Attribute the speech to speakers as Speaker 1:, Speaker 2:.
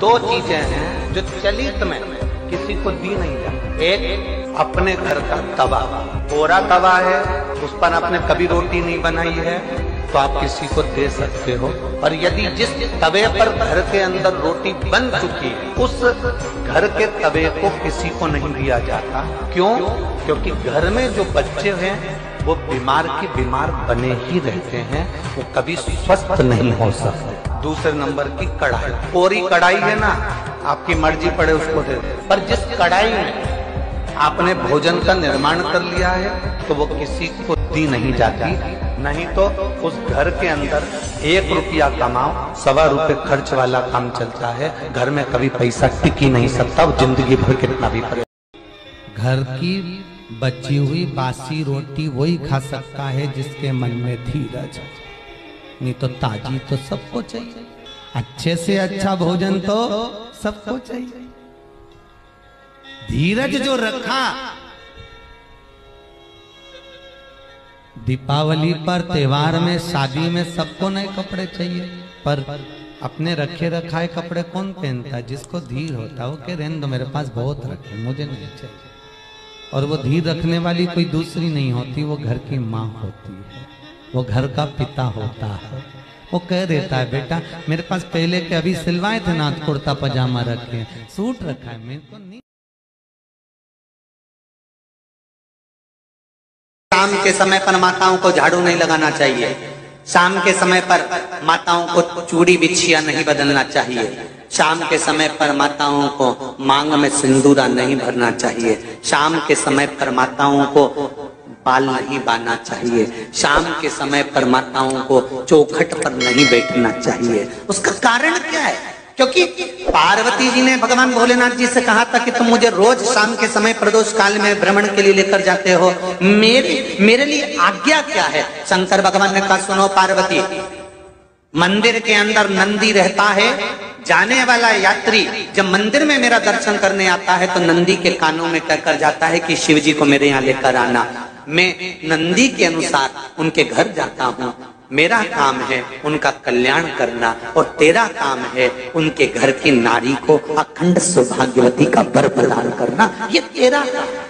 Speaker 1: दो चीजें हैं जो चलित में किसी को दी नहीं जाती। एक अपने घर का तवा, कोरा तवा है, उस पर आपने कभी रोटी नहीं बनाई है तो आप किसी को दे सकते हो। और यदि जिस तवे पर घर के अंदर रोटी बन चुकी है उस घर के तवे को किसी को नहीं दिया जाता। क्यों? क्योंकि घर में जो बच्चे हैं वो बीमार की बीमार बने ही रहते हैं, वो कभी स्वस्थ नहीं हो सकते। दूसरे नंबर की कढ़ाई, कोरी कढ़ाई है ना, आपकी मर्जी पड़े उसको दे दे, पर जिस कढ़ाई में आपने भोजन का निर्माण कर लिया है तो वो किसी को दी नहीं जाती। नहीं तो उस घर के अंदर 1 रुपया कमाओ, 1.25 रुपये खर्च वाला काम चलता है। घर में कभी पैसा टिक ही नहीं सकता, वो जिंदगी भर कितना भी करे।
Speaker 2: घर की बची हुई बासी रोटी वही खा सकता है जिसके मन में धीरज, नहीं तो ताजी तो सबको चाहिए, अच्छे से अच्छा भोजन तो सबको चाहिए। धीरज जो रखा, दीपावली पर, त्योहार में, शादी में सबको नए कपड़े चाहिए, पर अपने रखे रखाए कपड़े कौन पहनता है? जिसको धीर होता है वो कह रहने दो, मेरे पास बहुत रखे, मुझे नहीं चाहिए। और वो धीर रखने वाली कोई दूसरी नहीं होती, वो घर की माँ होती है, वो घर का पिता होता है। वो कह देता है बेटा मेरे पास पहले के अभी सिलवाए थे ना, कुर्ता पजामा रखे, सूट रखा है, मेरे को नहीं।
Speaker 3: शाम के समय पर माताओं को झाड़ू नहीं लगाना चाहिए। शाम के समय पर माताओं को चूड़ी बिछिया नहीं बदलना चाहिए। शाम के समय पर माताओं को मांग में सिंदूरा नहीं भरना चाहिए। शाम के समय पर माताओं को बाल नहीं बांधना चाहिए। शाम के समय पर माताओं को चौखट पर नहीं बैठना चाहिए। उसका कारण क्या है? क्योंकि पार्वती जी ने भगवान भोलेनाथ जी से कहा था कि तुम मुझे रोज शाम के समय प्रदोष काल में भ्रमण के लिए लेकर जाते हो, मेरे लिए आज्ञा क्या है? शंकर भगवान ने कहा सुनो पार्वती, मंदिर के अंदर नंदी रहता है, जाने वाला यात्री जब मंदिर में मेरा दर्शन करने आता है तो नंदी के कानों में कहकर जाता है कि शिव जी को मेरे यहाँ लेकर आना। मैं नंदी के अनुसार उनके घर जाता हूँ। मेरा काम है उनका कल्याण करना और तेरा काम है उनके घर की नारी को अखंड सौभाग्यवती का वर प्रदान करना। ये तेरा काम।